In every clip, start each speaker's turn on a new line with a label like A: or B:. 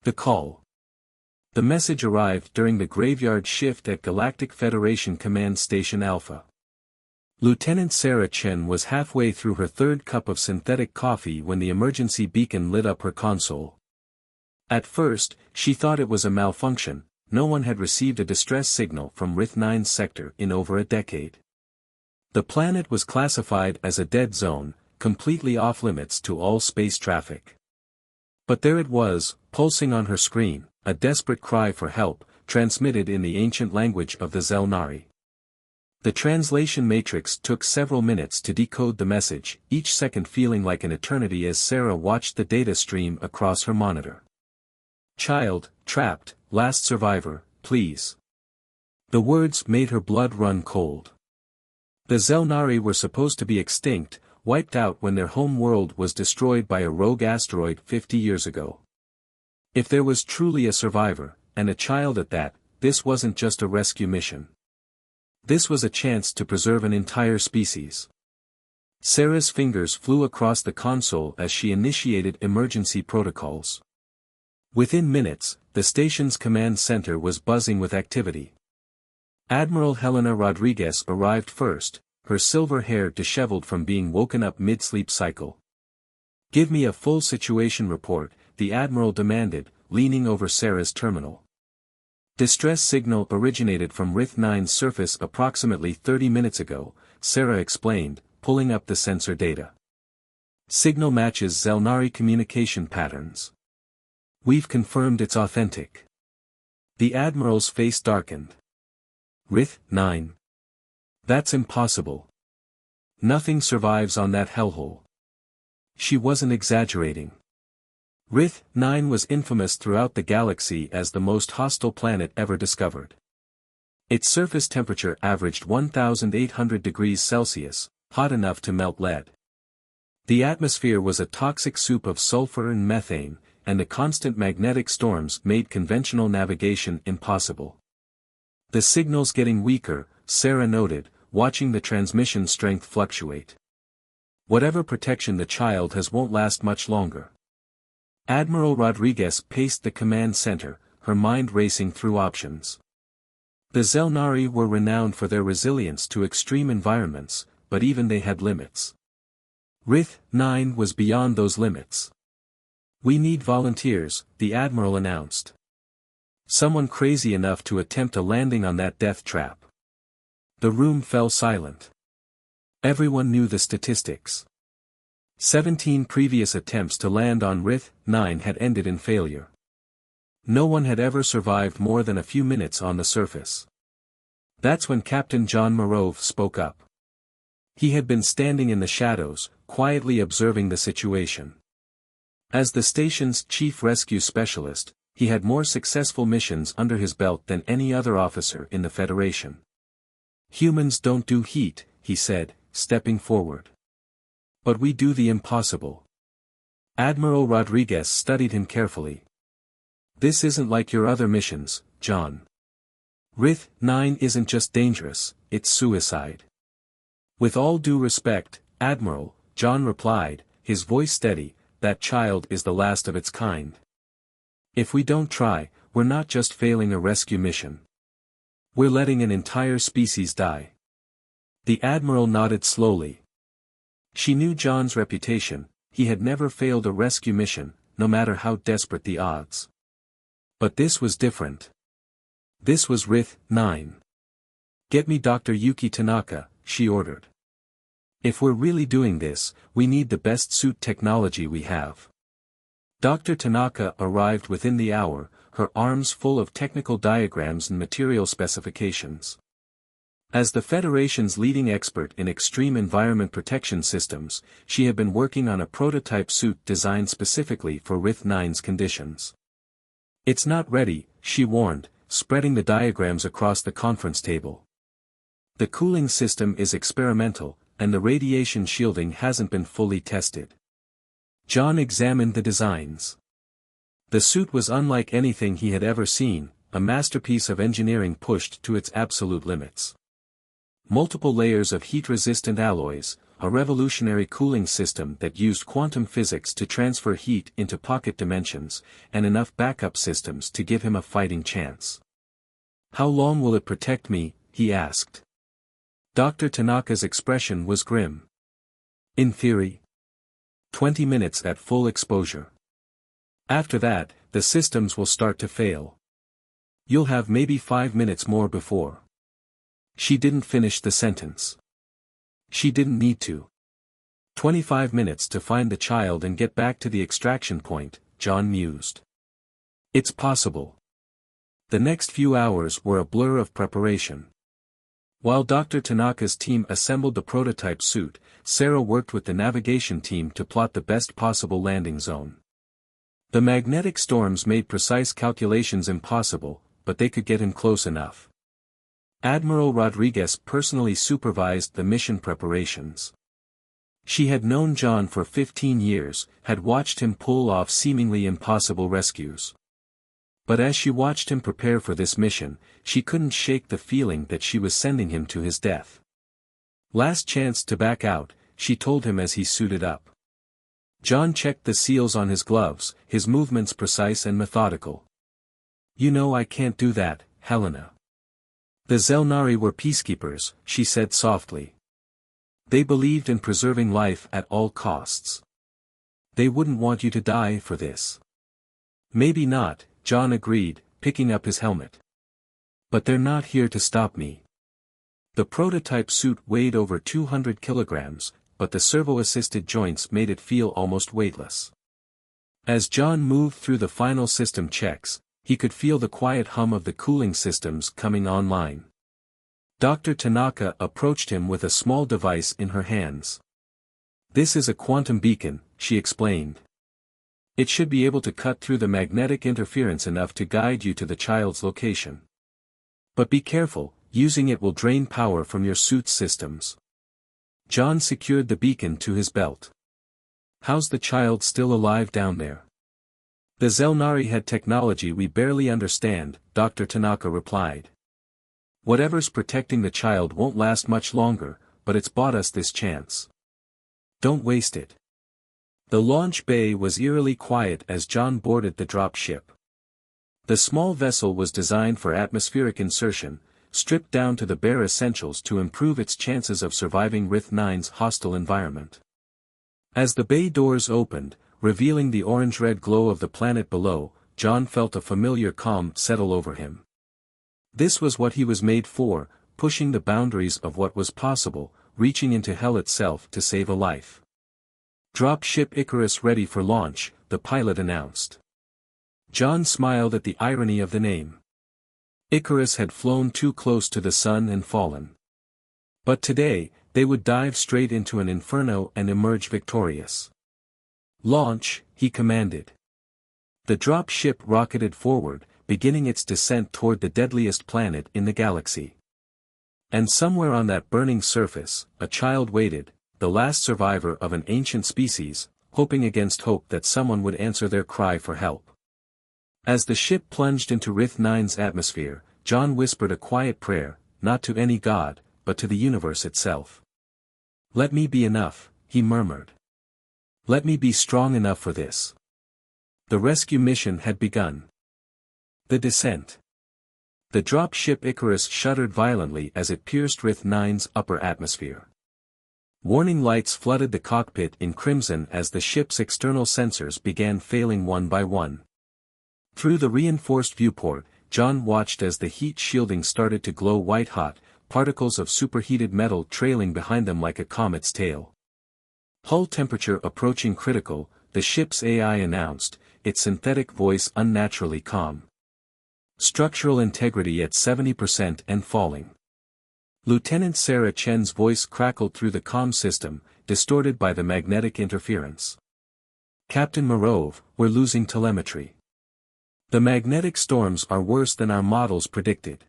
A: The call. The message arrived during the graveyard shift at Galactic Federation Command Station Alpha. Lieutenant Sarah Chen was halfway through her third cup of synthetic coffee when the emergency beacon lit up her console. At first, she thought it was a malfunction. No one had received a distress signal from RITH-9's sector in over a decade. The planet was classified as a dead zone, completely off-limits to all space traffic. But there it was, pulsing on her screen, a desperate cry for help, transmitted in the ancient language of the Zelnari. The translation matrix took several minutes to decode the message, each second feeling like an eternity as Sarah watched the data stream across her monitor. "Child, trapped, last survivor, please." The words made her blood run cold. The Zelnari were supposed to be extinct, wiped out when their home world was destroyed by a rogue asteroid 50 years ago. If there was truly a survivor, and a child at that, this wasn't just a rescue mission. This was a chance to preserve an entire species. Sarah's fingers flew across the console as she initiated emergency protocols. Within minutes, the station's command center was buzzing with activity. Admiral Helena Rodriguez arrived first, her silver hair disheveled from being woken up mid-sleep cycle. "Give me a full situation report," the Admiral demanded, leaning over Sarah's terminal. "Distress signal originated from RITH-9's surface approximately 30 minutes ago," Sarah explained, pulling up the sensor data. "Signal matches Zelnari communication patterns. We've confirmed it's authentic." The Admiral's face darkened. "RITH-9? That's impossible. Nothing survives on that hellhole." She wasn't exaggerating. RITH-9 was infamous throughout the galaxy as the most hostile planet ever discovered. Its surface temperature averaged 1,800 degrees Celsius, hot enough to melt lead. The atmosphere was a toxic soup of sulfur and methane, and the constant magnetic storms made conventional navigation impossible. "The signal's getting weaker," Sarah noted, watching the transmission strength fluctuate. "Whatever protection the child has won't last much longer." Admiral Rodriguez paced the command center, her mind racing through options. The Zelnari were renowned for their resilience to extreme environments, but even they had limits. RITH-9 was beyond those limits. "We need volunteers," the Admiral announced. "Someone crazy enough to attempt a landing on that death trap." The room fell silent. Everyone knew the statistics. 17 previous attempts to land on RITH-9 had ended in failure. No one had ever survived more than a few minutes on the surface. That's when Captain John Marov spoke up. He had been standing in the shadows, quietly observing the situation. As the station's chief rescue specialist, he had more successful missions under his belt than any other officer in the Federation. "Humans don't do heat," he said, stepping forward. "But we do the impossible." Admiral Rodriguez studied him carefully. "This isn't like your other missions, John. RITH-9 isn't just dangerous, it's suicide." "With all due respect, Admiral," John replied, his voice steady, "that child is the last of its kind. If we don't try, we're not just failing a rescue mission. We're letting an entire species die." The Admiral nodded slowly. She knew John's reputation. He had never failed a rescue mission, no matter how desperate the odds. But this was different. This was RITH-9. "Get me Dr. Yuki Tanaka," she ordered. "If we're really doing this, we need the best suit technology we have." Dr. Tanaka arrived within the hour, her arms full of technical diagrams and material specifications. As the Federation's leading expert in extreme environment protection systems, she had been working on a prototype suit designed specifically for RITH-9's conditions. "It's not ready," she warned, spreading the diagrams across the conference table. "The cooling system is experimental, and the radiation shielding hasn't been fully tested." John examined the designs. The suit was unlike anything he had ever seen, a masterpiece of engineering pushed to its absolute limits. Multiple layers of heat-resistant alloys, a revolutionary cooling system that used quantum physics to transfer heat into pocket dimensions, and enough backup systems to give him a fighting chance. "How long will it protect me?" he asked. Dr. Tanaka's expression was grim. "In theory, 20 minutes at full exposure. After that, the systems will start to fail. You'll have maybe 5 minutes more before." She didn't finish the sentence. She didn't need to. 25 minutes to find the child and get back to the extraction point, John mused. It's possible. The next few hours were a blur of preparation. While Dr. Tanaka's team assembled the prototype suit, Sarah worked with the navigation team to plot the best possible landing zone. The magnetic storms made precise calculations impossible, but they could get him close enough. Admiral Rodriguez personally supervised the mission preparations. She had known John for 15 years, had watched him pull off seemingly impossible rescues. But as she watched him prepare for this mission, she couldn't shake the feeling that she was sending him to his death. "Last chance to back out," she told him as he suited up. John checked the seals on his gloves, his movements precise and methodical. "You know I can't do that, Helena. The Zelnari were peacekeepers," she said softly. "They believed in preserving life at all costs. They wouldn't want you to die for this." "Maybe not," John agreed, picking up his helmet. "But they're not here to stop me." The prototype suit weighed over 200 kilograms, but the servo-assisted joints made it feel almost weightless. As John moved through the final system checks, he could feel the quiet hum of the cooling systems coming online. Dr. Tanaka approached him with a small device in her hands. "This is a quantum beacon," she explained. "It should be able to cut through the magnetic interference enough to guide you to the child's location. But be careful, using it will drain power from your suit's systems." John secured the beacon to his belt. "How's the child still alive down there?" "The Zelnari had technology we barely understand," Dr. Tanaka replied. "Whatever's protecting the child won't last much longer, but it's bought us this chance. Don't waste it." The launch bay was eerily quiet as John boarded the drop ship. The small vessel was designed for atmospheric insertion, stripped down to the bare essentials to improve its chances of surviving Rith-9's hostile environment. As the bay doors opened, revealing the orange-red glow of the planet below, John felt a familiar calm settle over him. This was what he was made for, pushing the boundaries of what was possible, reaching into hell itself to save a life. "Drop ship Icarus ready for launch," the pilot announced. John smiled at the irony of the name. Icarus had flown too close to the sun and fallen. But today, they would dive straight into an inferno and emerge victorious. "Launch," he commanded. The drop ship rocketed forward, beginning its descent toward the deadliest planet in the galaxy. And somewhere on that burning surface, a child waited, the last survivor of an ancient species, hoping against hope that someone would answer their cry for help. As the ship plunged into Rith-9's atmosphere, John whispered a quiet prayer, not to any god, but to the universe itself. "Let me be enough," he murmured. "Let me be strong enough for this." The rescue mission had begun. The descent. The drop ship Icarus shuddered violently as it pierced Rith-9's upper atmosphere. Warning lights flooded the cockpit in crimson as the ship's external sensors began failing one by one. Through the reinforced viewport, John watched as the heat shielding started to glow white-hot, particles of superheated metal trailing behind them like a comet's tail. "Hull temperature approaching critical," the ship's AI announced, its synthetic voice unnaturally calm. "Structural integrity at 70% and falling." Lieutenant Sarah Chen's voice crackled through the comm system, distorted by the magnetic interference. "Captain Marov, we're losing telemetry. The magnetic storms are worse than our models predicted."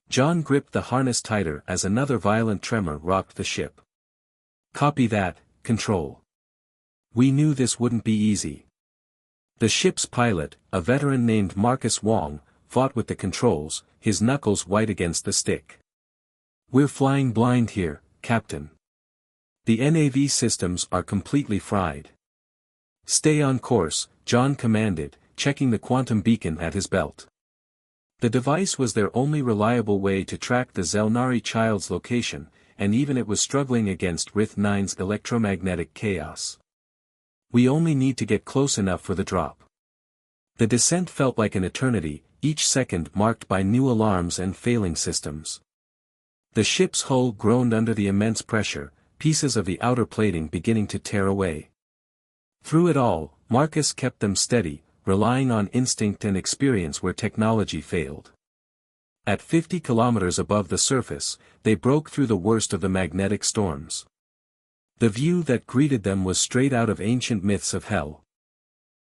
A: John gripped the harness tighter as another violent tremor rocked the ship. "Copy that, Control. We knew this wouldn't be easy." The ship's pilot, a veteran named Marcus Wong, fought with the controls, his knuckles white against the stick. "We're flying blind here, Captain. The NAV systems are completely fried. Stay on course, John commanded, checking the quantum beacon at his belt. The device was their only reliable way to track the Zelnari child's location, and even it was struggling against Rith-9's electromagnetic chaos. We only need to get close enough for the drop. The descent felt like an eternity, each second marked by new alarms and failing systems. The ship's hull groaned under the immense pressure, pieces of the outer plating beginning to tear away. Through it all, Marcus kept them steady, relying on instinct and experience where technology failed. At 50 kilometers above the surface, they broke through the worst of the magnetic storms. The view that greeted them was straight out of ancient myths of hell.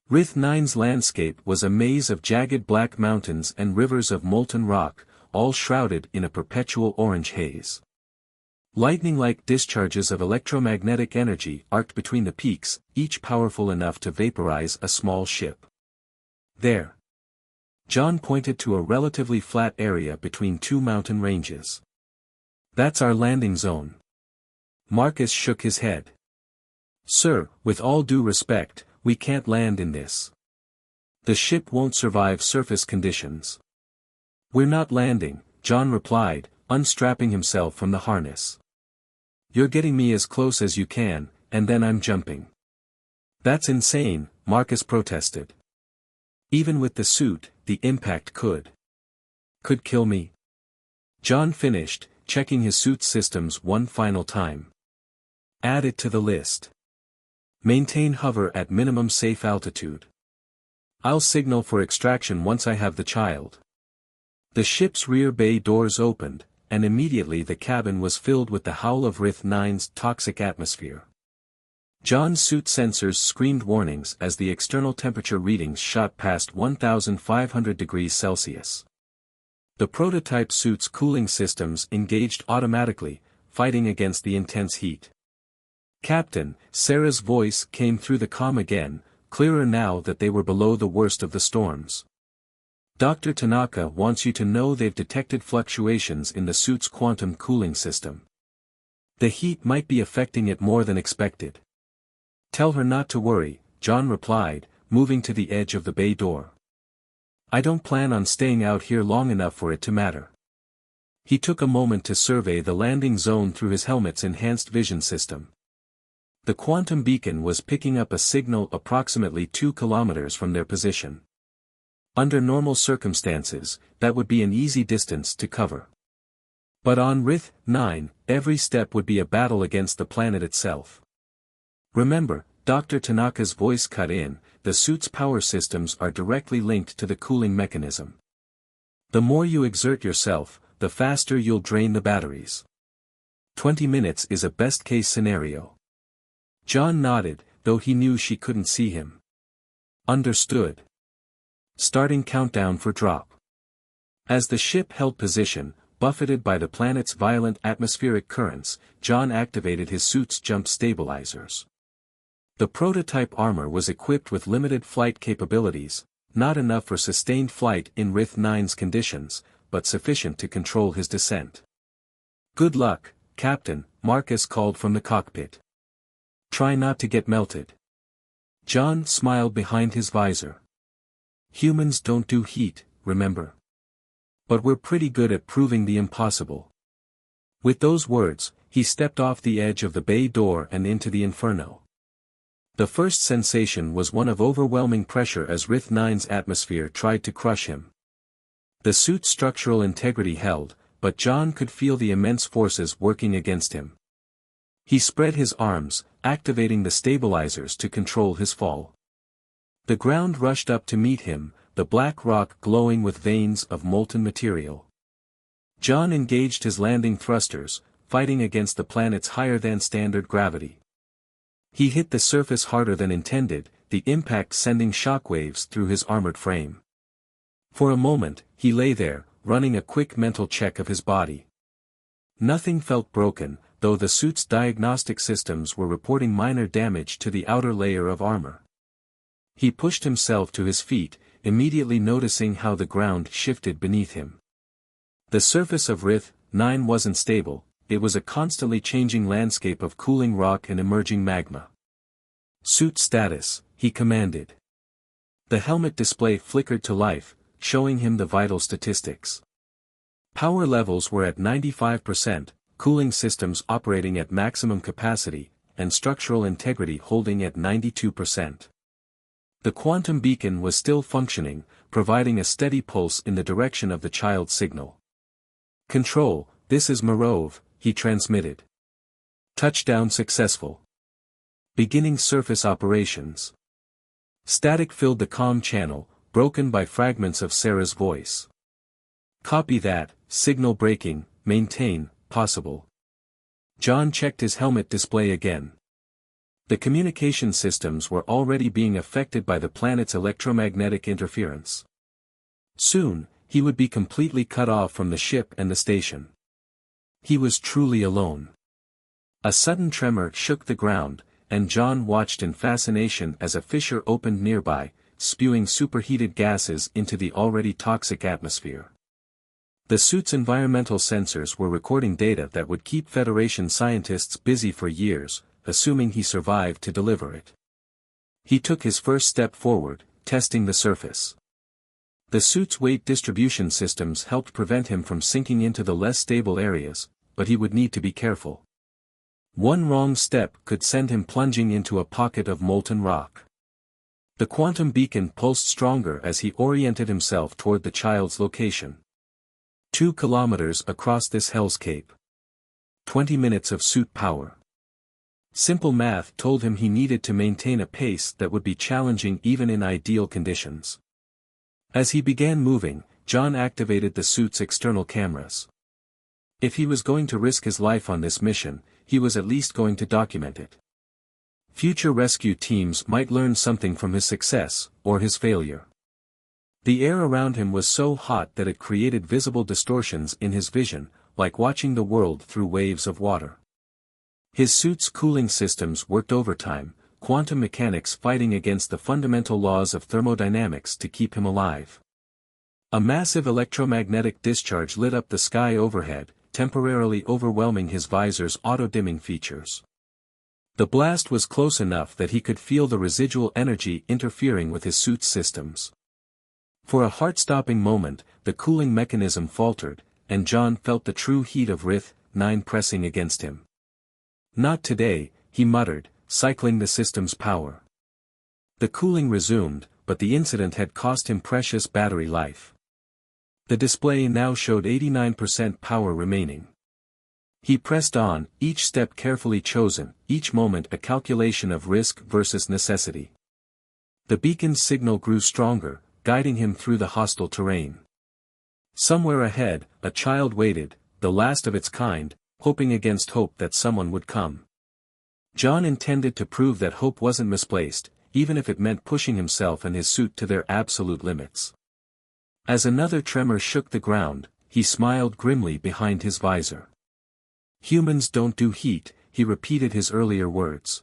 A: Rith-9's landscape was a maze of jagged black mountains and rivers of molten rock, all shrouded in a perpetual orange haze. Lightning-like discharges of electromagnetic energy arced between the peaks, each powerful enough to vaporize a small ship. There. John pointed to a relatively flat area between two mountain ranges. That's our landing zone. Marcus shook his head. Sir, with all due respect, we can't land in this. The ship won't survive surface conditions. We're not landing, John replied, unstrapping himself from the harness. You're getting me as close as you can, and then I'm jumping. That's insane, Marcus protested. Even with the suit, the impact could kill me. John finished, checking his suit's systems one final time. Add it to the list. Maintain hover at minimum safe altitude. I'll signal for extraction once I have the child. The ship's rear bay doors opened, and immediately the cabin was filled with the howl of Rith-9's toxic atmosphere. John's suit sensors screamed warnings as the external temperature readings shot past 1,500 degrees Celsius. The prototype suit's cooling systems engaged automatically, fighting against the intense heat. Captain, Sarah's voice came through the comm again, clearer now that they were below the worst of the storms. Dr. Tanaka wants you to know they've detected fluctuations in the suit's quantum cooling system. The heat might be affecting it more than expected. Tell her not to worry, John replied, moving to the edge of the bay door. I don't plan on staying out here long enough for it to matter. He took a moment to survey the landing zone through his helmet's enhanced vision system. The quantum beacon was picking up a signal approximately 2 kilometers from their position. Under normal circumstances, that would be an easy distance to cover. But on Rith-9, every step would be a battle against the planet itself. Remember, Dr. Tanaka's voice cut in, the suit's power systems are directly linked to the cooling mechanism. The more you exert yourself, the faster you'll drain the batteries. 20 minutes is a best-case scenario. John nodded, though he knew she couldn't see him. Understood. Starting countdown for drop. As the ship held position, buffeted by the planet's violent atmospheric currents, John activated his suit's jump stabilizers. The prototype armor was equipped with limited flight capabilities, not enough for sustained flight in Rith-9's conditions, but sufficient to control his descent. Good luck, Captain, Marcus called from the cockpit. Try not to get melted. John smiled behind his visor. Humans don't do heat, remember? But we're pretty good at proving the impossible. With those words, he stepped off the edge of the bay door and into the inferno. The first sensation was one of overwhelming pressure as Rith-9's atmosphere tried to crush him. The suit's structural integrity held, but John could feel the immense forces working against him. He spread his arms, activating the stabilizers to control his fall. The ground rushed up to meet him, the black rock glowing with veins of molten material. John engaged his landing thrusters, fighting against the planet's higher-than-standard gravity. He hit the surface harder than intended, the impact sending shockwaves through his armored frame. For a moment, he lay there, running a quick mental check of his body. Nothing felt broken, though the suit's diagnostic systems were reporting minor damage to the outer layer of armor. He pushed himself to his feet, immediately noticing how the ground shifted beneath him. The surface of Rith-9 wasn't stable, it was a constantly changing landscape of cooling rock and emerging magma. "Suit status," he commanded. The helmet display flickered to life, showing him the vital statistics. Power levels were at 95%, cooling systems operating at maximum capacity, and structural integrity holding at 92%. The quantum beacon was still functioning, providing a steady pulse in the direction of the child's signal. "Control, this is Marov," he transmitted. "Touchdown successful. Beginning surface operations." Static filled the comm channel, broken by fragments of Sarah's voice. "Copy that, signal breaking, maintain, possible." John checked his helmet display again. The communication systems were already being affected by the planet's electromagnetic interference. Soon, he would be completely cut off from the ship and the station. He was truly alone. A sudden tremor shook the ground, and John watched in fascination as a fissure opened nearby, spewing superheated gases into the already toxic atmosphere. The suit's environmental sensors were recording data that would keep Federation scientists busy for years, assuming he survived to deliver it. He took his first step forward, testing the surface. The suit's weight distribution systems helped prevent him from sinking into the less stable areas, but he would need to be careful. One wrong step could send him plunging into a pocket of molten rock. The quantum beacon pulsed stronger as he oriented himself toward the child's location. 2 kilometers across this hellscape. 20 minutes of suit power. Simple math told him he needed to maintain a pace that would be challenging even in ideal conditions. As he began moving, John activated the suit's external cameras. If he was going to risk his life on this mission, he was at least going to document it. Future rescue teams might learn something from his success, or his failure. The air around him was so hot that it created visible distortions in his vision, like watching the world through waves of water. His suit's cooling systems worked overtime, quantum mechanics fighting against the fundamental laws of thermodynamics to keep him alive. A massive electromagnetic discharge lit up the sky overhead, temporarily overwhelming his visor's auto-dimming features. The blast was close enough that he could feel the residual energy interfering with his suit's systems. For a heart-stopping moment, the cooling mechanism faltered, and John felt the true heat of Rith 9 pressing against him. "Not today," he muttered, cycling the system's power. The cooling resumed, but the incident had cost him precious battery life. The display now showed 89% power remaining. He pressed on, each step carefully chosen, each moment a calculation of risk versus necessity. The beacon's signal grew stronger, guiding him through the hostile terrain. Somewhere ahead, a child waited, the last of its kind, hoping against hope that someone would come. John intended to prove that hope wasn't misplaced, even if it meant pushing himself and his suit to their absolute limits. As another tremor shook the ground, he smiled grimly behind his visor. "Humans don't do heat," he repeated his earlier words.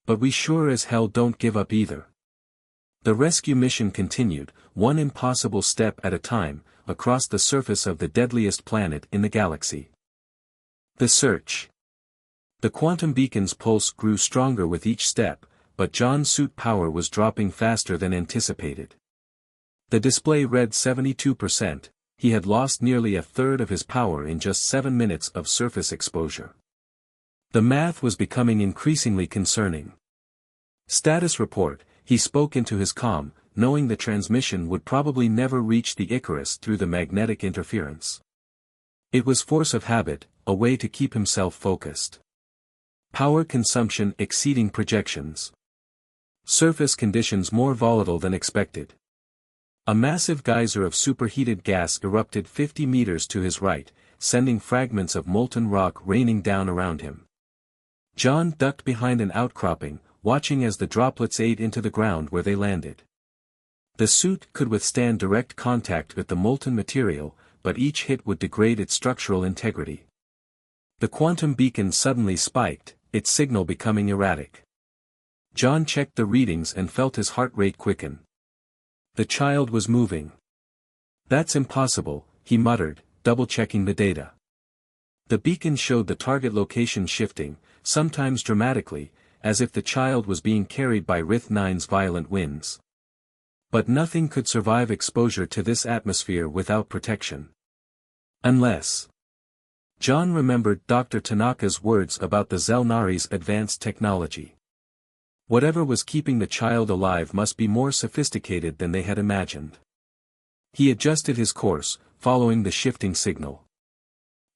A: "But we sure as hell don't give up either." The rescue mission continued, one impossible step at a time, across the surface of the deadliest planet in the galaxy. The search. The quantum beacon's pulse grew stronger with each step, but John's suit power was dropping faster than anticipated. The display read 72%, he had lost nearly a third of his power in just 7 minutes of surface exposure. The math was becoming increasingly concerning. "Status report," he spoke into his comm, knowing the transmission would probably never reach the Icarus through the magnetic interference. It was force of habit, a way to keep himself focused. Power consumption exceeding projections. Surface conditions more volatile than expected. A massive geyser of superheated gas erupted 50 meters to his right, sending fragments of molten rock raining down around him. John ducked behind an outcropping, watching as the droplets ate into the ground where they landed. The suit could withstand direct contact with the molten material, but each hit would degrade its structural integrity. The quantum beacon suddenly spiked, its signal becoming erratic. John checked the readings and felt his heart rate quicken. The child was moving. "That's impossible," he muttered, double-checking the data. The beacon showed the target location shifting, sometimes dramatically, as if the child was being carried by Rith-9's violent winds. But nothing could survive exposure to this atmosphere without protection. Unless. John remembered Dr. Tanaka's words about the Zelnari's advanced technology. Whatever was keeping the child alive must be more sophisticated than they had imagined. He adjusted his course, following the shifting signal.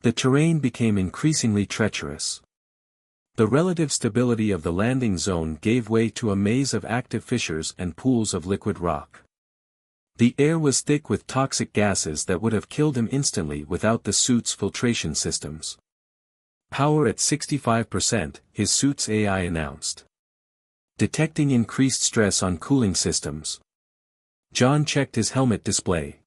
A: The terrain became increasingly treacherous. The relative stability of the landing zone gave way to a maze of active fissures and pools of liquid rock. The air was thick with toxic gases that would have killed him instantly without the suit's filtration systems. Power at 65%, his suit's AI announced. Detecting increased stress on cooling systems. John checked his helmet display.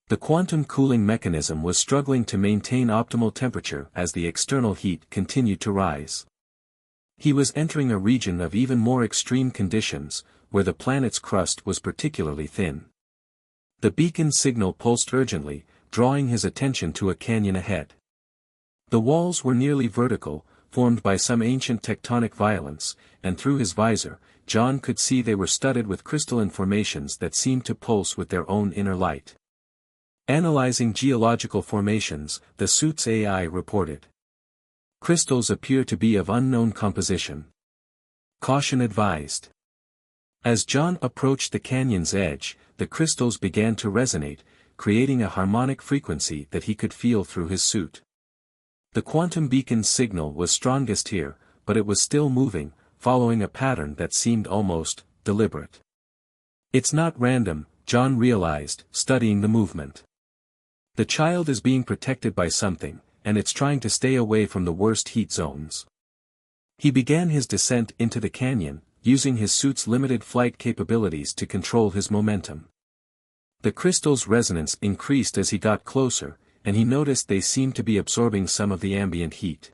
A: The quantum cooling mechanism was struggling to maintain optimal temperature as the external heat continued to rise. He was entering a region of even more extreme conditions, where the planet's crust was particularly thin. The beacon's signal pulsed urgently, drawing his attention to a canyon ahead. The walls were nearly vertical, formed by some ancient tectonic violence, and through his visor, John could see they were studded with crystalline formations that seemed to pulse with their own inner light. Analyzing geological formations, the suit's AI reported. Crystals appear to be of unknown composition. Caution advised. As John approached the canyon's edge, the crystals began to resonate, creating a harmonic frequency that he could feel through his suit. The quantum beacon's signal was strongest here, but it was still moving, following a pattern that seemed almost deliberate. It's not random, John realized, studying the movement. The child is being protected by something, and it's trying to stay away from the worst heat zones. He began his descent into the canyon, using his suit's limited flight capabilities to control his momentum. The crystal's resonance increased as he got closer, and he noticed they seemed to be absorbing some of the ambient heat.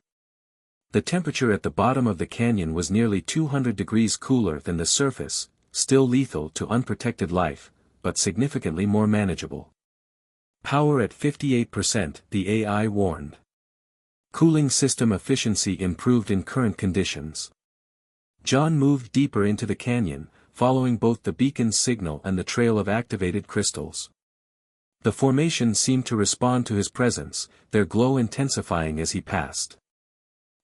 A: The temperature at the bottom of the canyon was nearly 200 degrees cooler than the surface, still lethal to unprotected life, but significantly more manageable. Power at 58%, the AI warned. Cooling system efficiency improved in current conditions. John moved deeper into the canyon, following both the beacon's signal and the trail of activated crystals. The formation seemed to respond to his presence, their glow intensifying as he passed.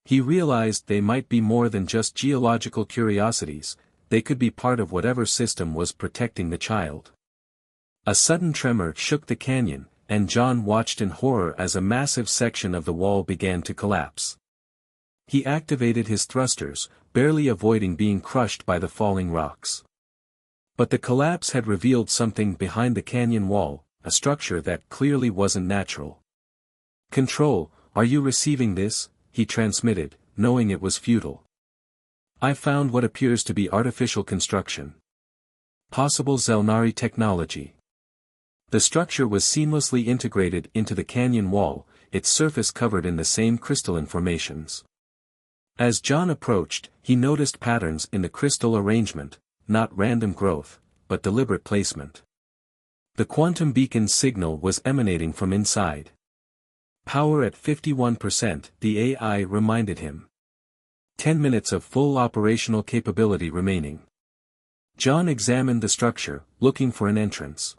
A: He realized they might be more than just geological curiosities, they could be part of whatever system was protecting the child. A sudden tremor shook the canyon, and John watched in horror as a massive section of the wall began to collapse. He activated his thrusters, barely avoiding being crushed by the falling rocks. But the collapse had revealed something behind the canyon wall, a structure that clearly wasn't natural. "Control, are you receiving this?" he transmitted, knowing it was futile. "I found what appears to be artificial construction. Possible Zelnari technology." The structure was seamlessly integrated into the canyon wall, its surface covered in the same crystalline formations. As John approached, he noticed patterns in the crystal arrangement, not random growth, but deliberate placement. The quantum beacon's signal was emanating from inside. Power at 51%, the AI reminded him. 10 minutes of full operational capability remaining. John examined the structure, looking for an entrance.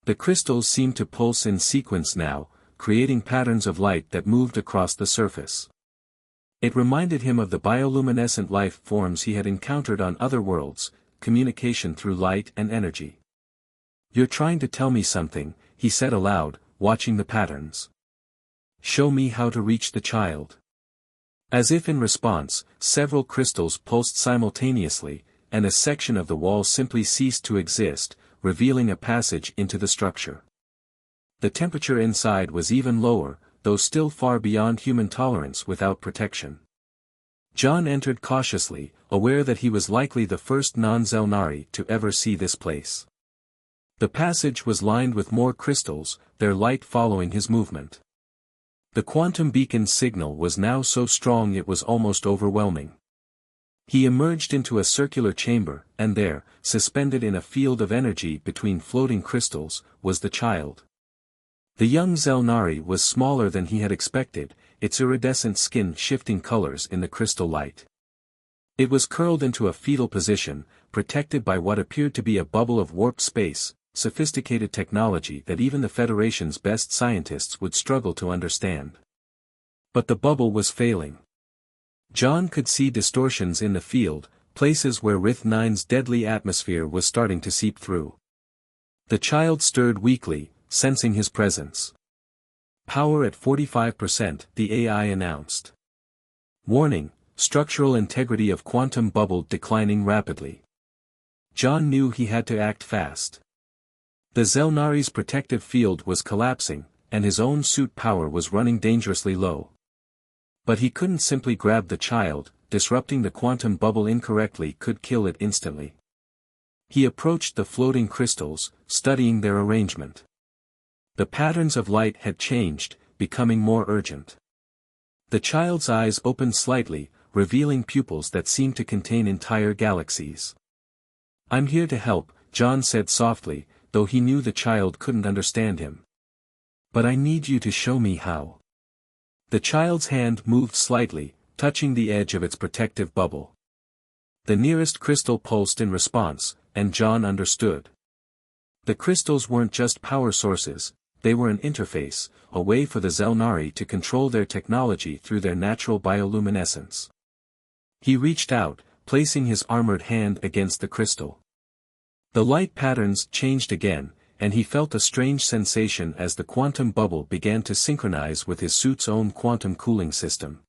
A: The crystals seemed to pulse in sequence now, creating patterns of light that moved across the surface. It reminded him of the bioluminescent life forms he had encountered on other worlds, communication through light and energy. "You're trying to tell me something," he said aloud, watching the patterns. "Show me how to reach the child." As if in response, several crystals pulsed simultaneously, and a section of the wall simply ceased to exist, revealing a passage into the structure. The temperature inside was even lower, though still far beyond human tolerance without protection. John entered cautiously, aware that he was likely the first non-Zelnari to ever see this place. The passage was lined with more crystals, their light following his movement. The quantum beacon's signal was now so strong it was almost overwhelming. He emerged into a circular chamber, and there, suspended in a field of energy between floating crystals, was the child. The young Zelnari was smaller than he had expected, its iridescent skin shifting colors in the crystal light. It was curled into a fetal position, protected by what appeared to be a bubble of warped space, sophisticated technology that even the Federation's best scientists would struggle to understand. But the bubble was failing. John could see distortions in the field, places where Rith 9's deadly atmosphere was starting to seep through. The child stirred weakly, sensing his presence. Power at 45%, the AI announced. Warning, structural integrity of quantum bubble declining rapidly. John knew he had to act fast. The Zelnari's protective field was collapsing, and his own suit power was running dangerously low. But he couldn't simply grab the child, disrupting the quantum bubble incorrectly could kill it instantly. He approached the floating crystals, studying their arrangement. The patterns of light had changed, becoming more urgent. The child's eyes opened slightly, revealing pupils that seemed to contain entire galaxies. "I'm here to help," John said softly, though he knew the child couldn't understand him. "But I need you to show me how." The child's hand moved slightly, touching the edge of its protective bubble. The nearest crystal pulsed in response, and John understood. The crystals weren't just power sources, they were an interface, a way for the Zelnari to control their technology through their natural bioluminescence. He reached out, placing his armored hand against the crystal. The light patterns changed again, and he felt a strange sensation as the quantum bubble began to synchronize with his suit's own quantum cooling system.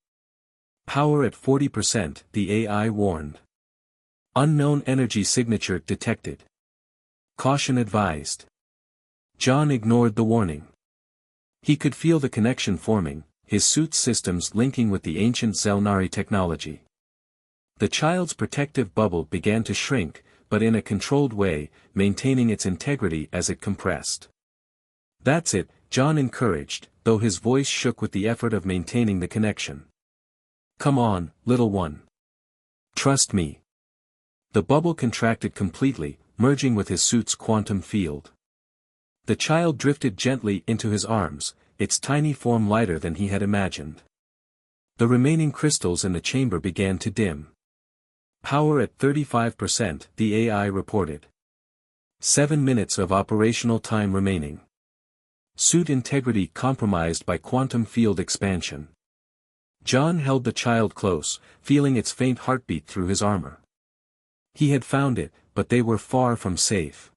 A: Power at 40%, the AI warned. Unknown energy signature detected. Caution advised. John ignored the warning. He could feel the connection forming, his suit's systems linking with the ancient Zelnari technology. The child's protective bubble began to shrink, but in a controlled way, maintaining its integrity as it compressed. "That's it," John encouraged, though his voice shook with the effort of maintaining the connection. "Come on, little one. Trust me." The bubble contracted completely, merging with his suit's quantum field. The child drifted gently into his arms, its tiny form lighter than he had imagined. The remaining crystals in the chamber began to dim. Power at 35%, the AI reported. 7 minutes of operational time remaining. Suit integrity compromised by quantum field expansion. John held the child close, feeling its faint heartbeat through his armor. He had found it, but they were far from safe.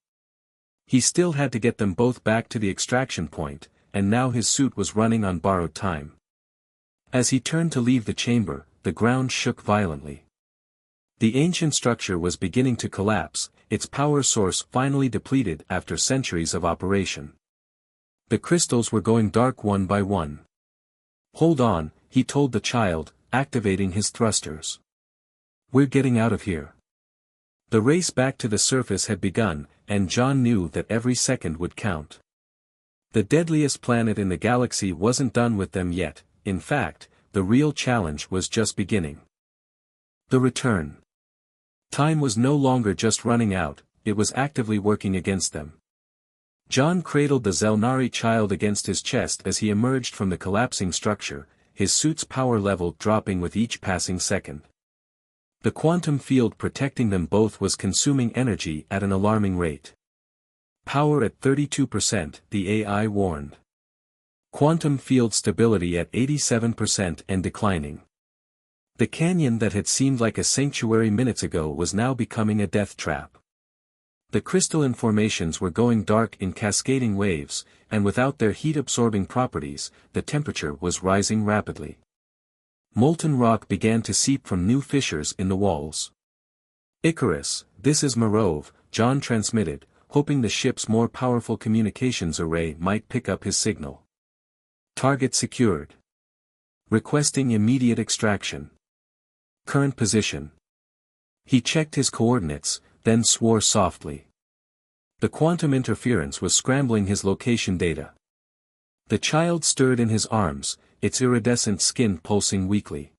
A: He still had to get them both back to the extraction point, and now his suit was running on borrowed time. As he turned to leave the chamber, the ground shook violently. The ancient structure was beginning to collapse, its power source finally depleted after centuries of operation. The crystals were going dark one by one. "Hold on," he told the child, activating his thrusters. "We're getting out of here." The race back to the surface had begun, and John knew that every second would count. The deadliest planet in the galaxy wasn't done with them yet, in fact, the real challenge was just beginning. The return. Time was no longer just running out, it was actively working against them. John cradled the Zelnari child against his chest as he emerged from the collapsing structure, his suit's power level dropping with each passing second. The quantum field protecting them both was consuming energy at an alarming rate. Power at 32%, the AI warned. Quantum field stability at 87% and declining. The canyon that had seemed like a sanctuary minutes ago was now becoming a death trap. The crystalline formations were going dark in cascading waves, and without their heat-absorbing properties, the temperature was rising rapidly. Molten rock began to seep from new fissures in the walls. "Icarus, this is Marov," John transmitted, hoping the ship's more powerful communications array might pick up his signal. "Target secured. Requesting immediate extraction. Current position." He checked his coordinates, then swore softly. The quantum interference was scrambling his location data. The child stirred in his arms, its iridescent skin pulsing weakly.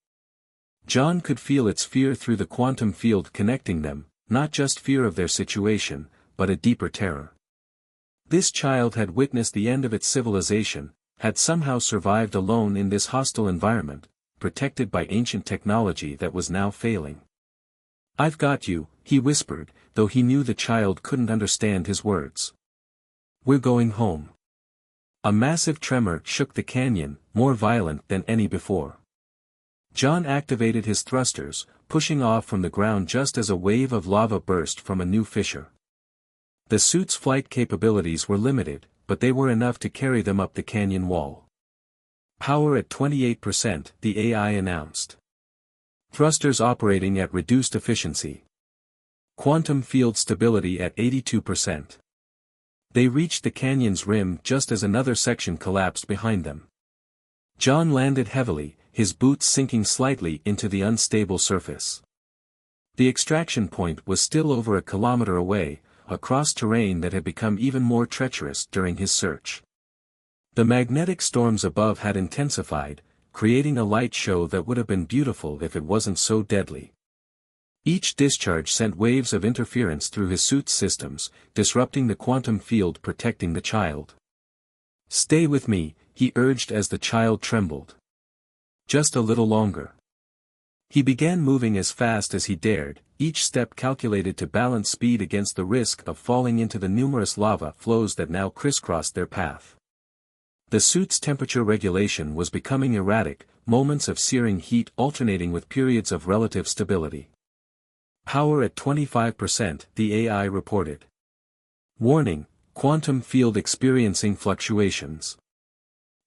A: John could feel its fear through the quantum field connecting them, not just fear of their situation, but a deeper terror. This child had witnessed the end of its civilization, had somehow survived alone in this hostile environment, protected by ancient technology that was now failing. "I've got you," he whispered, though he knew the child couldn't understand his words. "We're going home." A massive tremor shook the canyon, more violent than any before. John activated his thrusters, pushing off from the ground just as a wave of lava burst from a new fissure. The suit's flight capabilities were limited, but they were enough to carry them up the canyon wall. "Power at 28%, the AI announced. Thrusters operating at reduced efficiency. Quantum field stability at 82%. They reached the canyon's rim just as another section collapsed behind them. John landed heavily, his boots sinking slightly into the unstable surface. The extraction point was still over a kilometer away, across terrain that had become even more treacherous during his search. The magnetic storms above had intensified, creating a light show that would have been beautiful if it wasn't so deadly. Each discharge sent waves of interference through his suit's systems, disrupting the quantum field protecting the child. "Stay with me," he urged as the child trembled. "Just a little longer." He began moving as fast as he dared, each step calculated to balance speed against the risk of falling into the numerous lava flows that now crisscrossed their path. The suit's temperature regulation was becoming erratic, moments of searing heat alternating with periods of relative stability. "Power at 25%, the AI reported. Warning, quantum field experiencing fluctuations.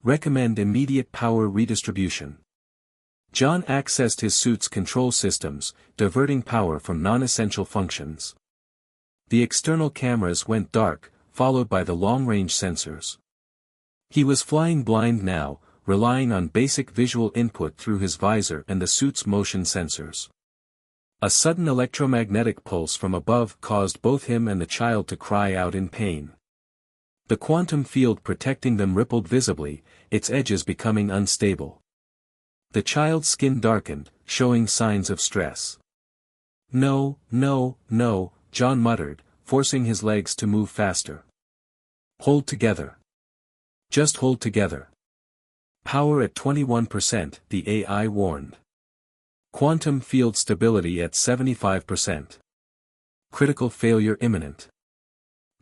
A: Recommend immediate power redistribution." John accessed his suit's control systems, diverting power from non-essential functions. The external cameras went dark, followed by the long-range sensors. He was flying blind now, relying on basic visual input through his visor and the suit's motion sensors. A sudden electromagnetic pulse from above caused both him and the child to cry out in pain. The quantum field protecting them rippled visibly, its edges becoming unstable. The child's skin darkened, showing signs of stress. "No, no, no," John muttered, forcing his legs to move faster. "Hold together. Just hold together." "Power at 21%, the AI warned. Quantum field stability at 75%. Critical failure imminent."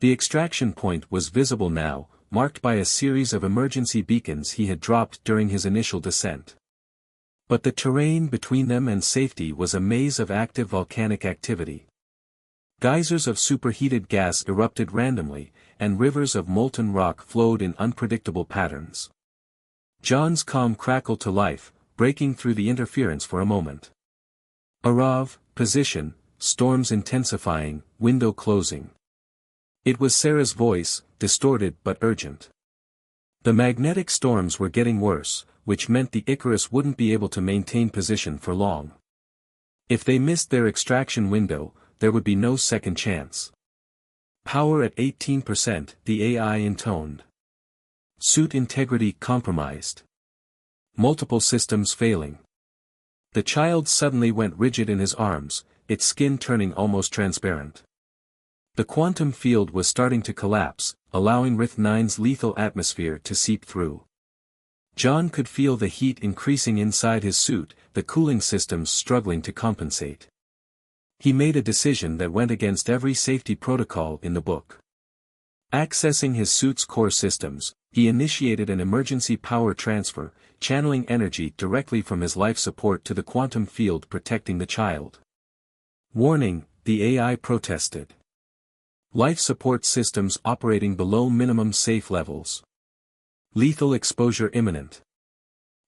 A: The extraction point was visible now, marked by a series of emergency beacons he had dropped during his initial descent. But the terrain between them and safety was a maze of active volcanic activity. Geysers of superheated gas erupted randomly, and rivers of molten rock flowed in unpredictable patterns. John's comm crackled to life, breaking through the interference for a moment. "Marov, position, storms intensifying, window closing." It was Sarah's voice, distorted but urgent. The magnetic storms were getting worse, which meant the Icarus wouldn't be able to maintain position for long. If they missed their extraction window, there would be no second chance. "Power at 18%, the AI intoned. Suit integrity compromised. Multiple systems failing." The child suddenly went rigid in his arms, its skin turning almost transparent. The quantum field was starting to collapse, allowing Rith-9's lethal atmosphere to seep through. John could feel the heat increasing inside his suit, the cooling systems struggling to compensate. He made a decision that went against every safety protocol in the book. Accessing his suit's core systems, he initiated an emergency power transfer, channeling energy directly from his life support to the quantum field protecting the child. "Warning," the AI protested. "Life support systems operating below minimum safe levels. Lethal exposure imminent."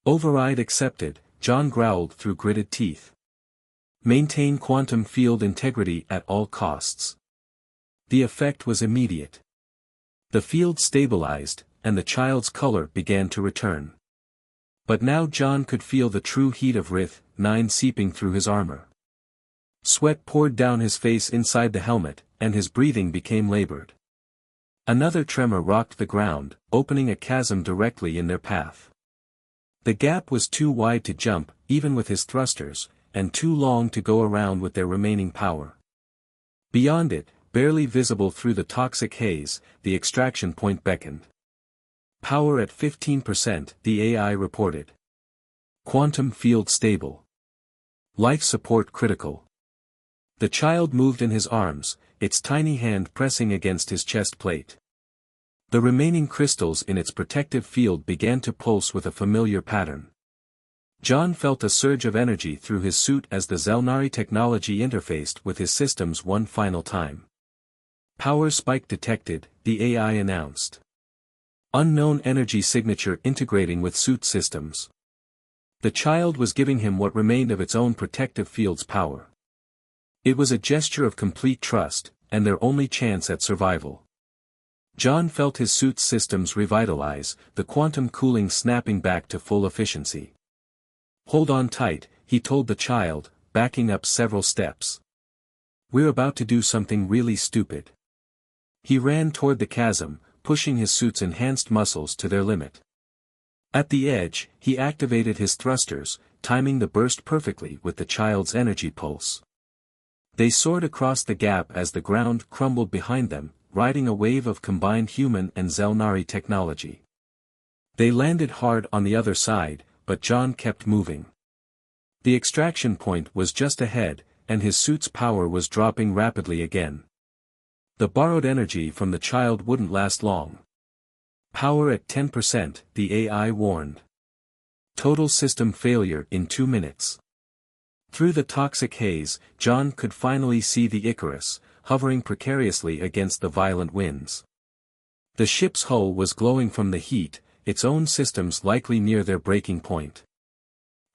A: "Override accepted," John growled through gritted teeth. "Maintain quantum field integrity at all costs." The effect was immediate. The field stabilized, and the child's color began to return. But now John could feel the true heat of Rith-9 seeping through his armor. Sweat poured down his face inside the helmet, and his breathing became labored. Another tremor rocked the ground, opening a chasm directly in their path. The gap was too wide to jump, even with his thrusters, and too long to go around with their remaining power. Beyond it, barely visible through the toxic haze, the extraction point beckoned. Power at 15%, the AI reported. Quantum field stable. Life support critical. The child moved in his arms, its tiny hand pressing against his chest plate. The remaining crystals in its protective field began to pulse with a familiar pattern. John felt a surge of energy through his suit as the Zelnari technology interfaced with his systems one final time. Power spike detected, the AI announced. Unknown energy signature integrating with suit systems. The child was giving him what remained of its own protective field's power. It was a gesture of complete trust, and their only chance at survival. John felt his suit's systems revitalize, the quantum cooling snapping back to full efficiency. "Hold on tight," he told the child, backing up several steps. "We're about to do something really stupid." He ran toward the chasm, pushing his suit's enhanced muscles to their limit. At the edge, he activated his thrusters, timing the burst perfectly with the child's energy pulse. They soared across the gap as the ground crumbled behind them, riding a wave of combined human and Zelnari technology. They landed hard on the other side, but John kept moving. The extraction point was just ahead, and his suit's power was dropping rapidly again. The borrowed energy from the child wouldn't last long. Power at 10%, the AI warned. Total system failure in 2 minutes. Through the toxic haze, John could finally see the Icarus, hovering precariously against the violent winds. The ship's hull was glowing from the heat, its own systems likely near their breaking point.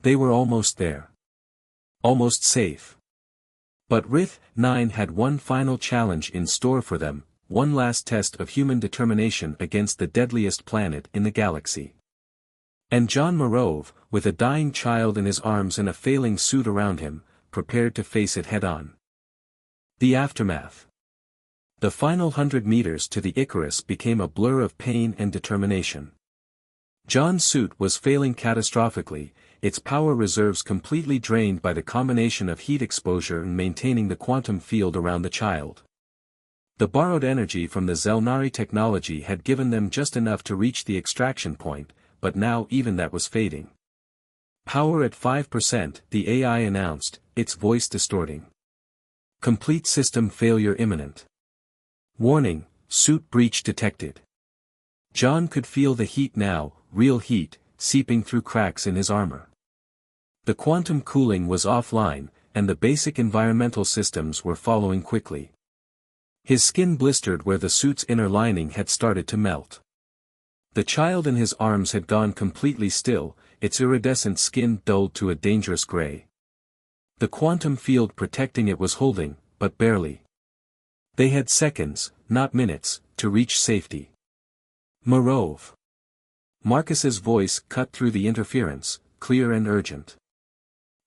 A: They were almost there. Almost safe. But Rith 9 had one final challenge in store for them, one last test of human determination against the deadliest planet in the galaxy. And John Marov, with a dying child in his arms and a failing suit around him, prepared to face it head-on. The aftermath. The final 100 meters to the Icarus became a blur of pain and determination. John's suit was failing catastrophically, its power reserves completely drained by the combination of heat exposure and maintaining the quantum field around the child. The borrowed energy from the Zelnari technology had given them just enough to reach the extraction point, but now even that was fading. Power at 5%, the AI announced, its voice distorting. Complete system failure imminent. Warning, suit breach detected. John could feel the heat now, real heat, seeping through cracks in his armor. The quantum cooling was offline, and the basic environmental systems were following quickly. His skin blistered where the suit's inner lining had started to melt. The child in his arms had gone completely still, its iridescent skin dulled to a dangerous gray. The quantum field protecting it was holding, but barely. They had seconds, not minutes, to reach safety. Marov. Marcus's voice cut through the interference, clear and urgent.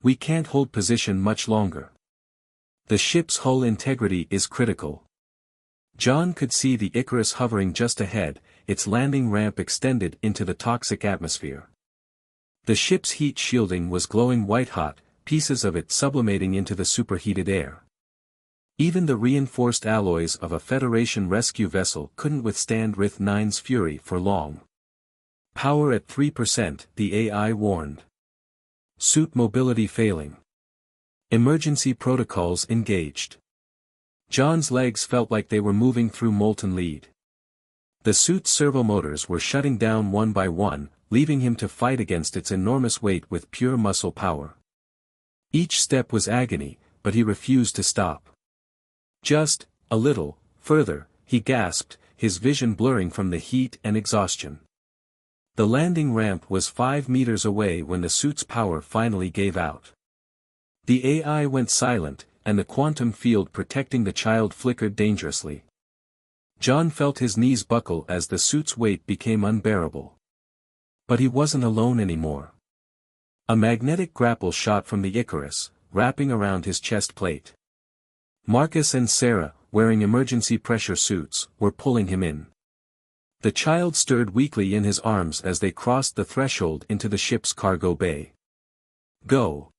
A: "We can't hold position much longer. The ship's hull integrity is critical." John could see the Icarus hovering just ahead, its landing ramp extended into the toxic atmosphere. The ship's heat shielding was glowing white-hot, pieces of it sublimating into the superheated air. Even the reinforced alloys of a Federation rescue vessel couldn't withstand Rith 9's fury for long. Power at 3%, the AI warned. Suit mobility failing. Emergency protocols engaged. John's legs felt like they were moving through molten lead. The suit's servomotors were shutting down one by one, leaving him to fight against its enormous weight with pure muscle power. Each step was agony, but he refused to stop. "Just a little further," he gasped, his vision blurring from the heat and exhaustion. The landing ramp was 5 meters away when the suit's power finally gave out. The AI went silent, and the quantum field protecting the child flickered dangerously. John felt his knees buckle as the suit's weight became unbearable. But he wasn't alone anymore. A magnetic grapple shot from the Icarus, wrapping around his chest plate. Marcus and Sarah, wearing emergency pressure suits, were pulling him in. The child stirred weakly in his arms as they crossed the threshold into the ship's cargo bay. "Go!"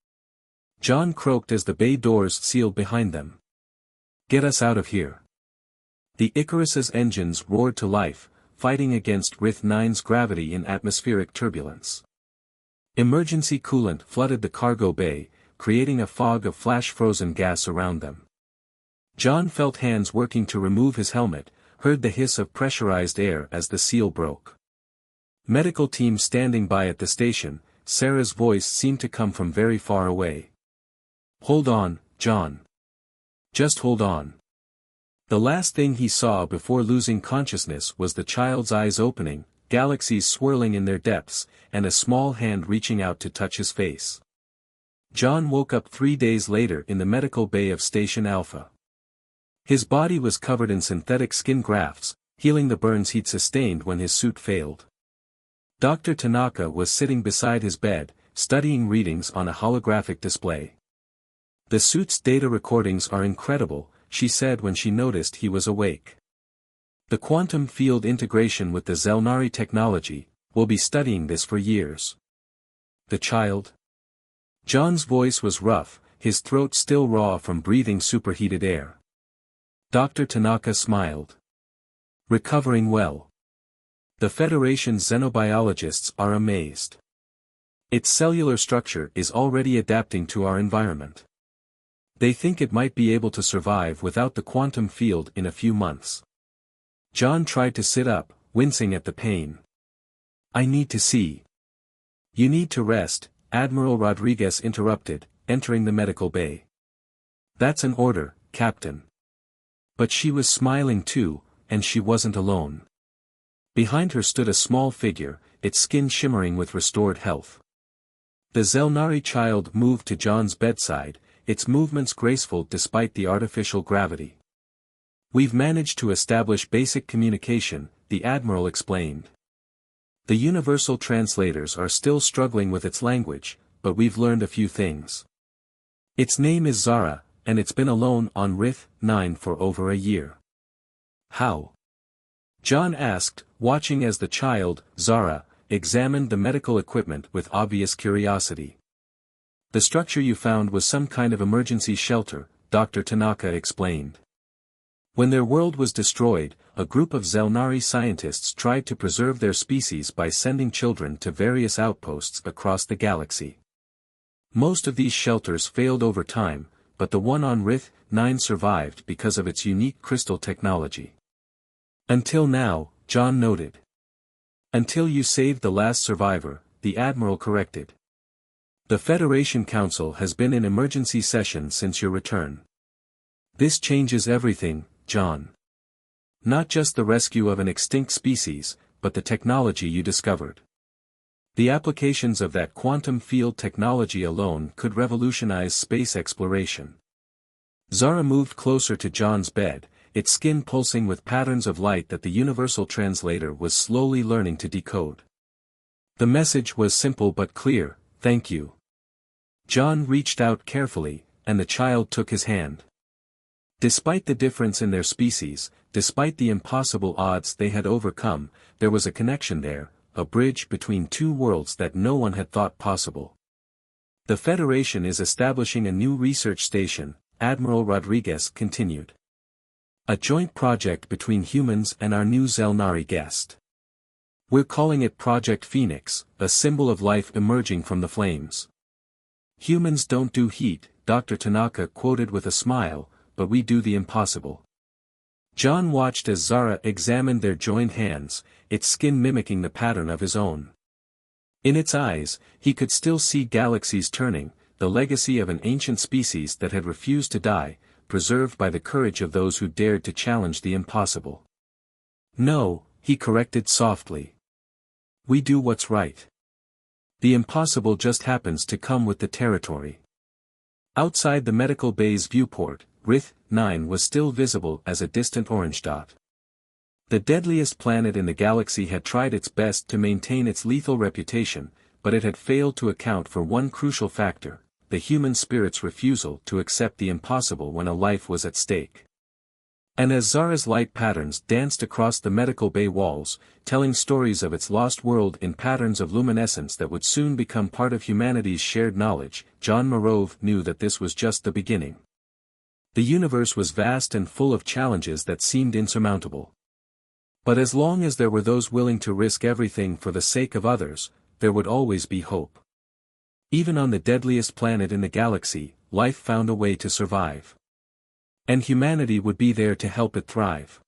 A: John croaked as the bay doors sealed behind them. "Get us out of here." The Icarus's engines roared to life, fighting against Rith-9's gravity in atmospheric turbulence. Emergency coolant flooded the cargo bay, creating a fog of flash-frozen gas around them. John felt hands working to remove his helmet, heard the hiss of pressurized air as the seal broke. Medical team standing by at the station, Sarah's voice seemed to come from very far away. "Hold on, John. Just hold on." The last thing he saw before losing consciousness was the child's eyes opening, galaxies swirling in their depths, and a small hand reaching out to touch his face. John woke up 3 days later in the medical bay of Station Alpha. His body was covered in synthetic skin grafts, healing the burns he'd sustained when his suit failed. Dr. Tanaka was sitting beside his bed, studying readings on a holographic display. "The suit's data recordings are incredible," she said when she noticed he was awake. "The quantum field integration with the Zelnari technology, we'll be studying this for years." "The child?" John's voice was rough, his throat still raw from breathing superheated air. Dr. Tanaka smiled. "Recovering well. The Federation's xenobiologists are amazed. Its cellular structure is already adapting to our environment. They think it might be able to survive without the quantum field in a few months." John tried to sit up, wincing at the pain. "I need to see." "You need to rest," Admiral Rodriguez interrupted, entering the medical bay. "That's an order, Captain." But she was smiling too, and she wasn't alone. Behind her stood a small figure, its skin shimmering with restored health. The Zelnari child moved to John's bedside, its movements graceful despite the artificial gravity. "We've managed to establish basic communication," the Admiral explained. "The universal translators are still struggling with its language, but we've learned a few things. Its name is Zara, and it's been alone on Rith-9 for over a year." "How?" John asked, watching as the child, Zara, examined the medical equipment with obvious curiosity. "The structure you found was some kind of emergency shelter," Dr. Tanaka explained. "When their world was destroyed, a group of Zelnari scientists tried to preserve their species by sending children to various outposts across the galaxy. Most of these shelters failed over time, but the one on Rith-9 survived because of its unique crystal technology. Until now," John noted. "Until you saved the last survivor," the Admiral corrected. "The Federation Council has been in emergency session since your return. This changes everything, John. Not just the rescue of an extinct species, but the technology you discovered. The applications of that quantum field technology alone could revolutionize space exploration." Zara moved closer to John's bed, its skin pulsing with patterns of light that the universal translator was slowly learning to decode. The message was simple but clear: "Thank you." John reached out carefully, and the child took his hand. Despite the difference in their species, despite the impossible odds they had overcome, there was a connection there, a bridge between two worlds that no one had thought possible. "The Federation is establishing a new research station," Admiral Rodriguez continued. "A joint project between humans and our new Zelnari guest. We're calling it Project Phoenix, a symbol of life emerging from the flames. Humans don't do heat," Dr. Tanaka quoted with a smile, "but we do the impossible." John watched as Zara examined their joined hands, its skin mimicking the pattern of his own. In its eyes, he could still see galaxies turning, the legacy of an ancient species that had refused to die, preserved by the courage of those who dared to challenge the impossible. "No," he corrected softly. "We do what's right. The impossible just happens to come with the territory." Outside the medical bay's viewport, Rith-9 was still visible as a distant orange dot. The deadliest planet in the galaxy had tried its best to maintain its lethal reputation, but it had failed to account for one crucial factor: the human spirit's refusal to accept the impossible when a life was at stake. And as Zara's light patterns danced across the medical bay walls, telling stories of its lost world in patterns of luminescence that would soon become part of humanity's shared knowledge, John Marov knew that this was just the beginning. The universe was vast and full of challenges that seemed insurmountable. But as long as there were those willing to risk everything for the sake of others, there would always be hope. Even on the deadliest planet in the galaxy, life found a way to survive. And humanity would be there to help it thrive.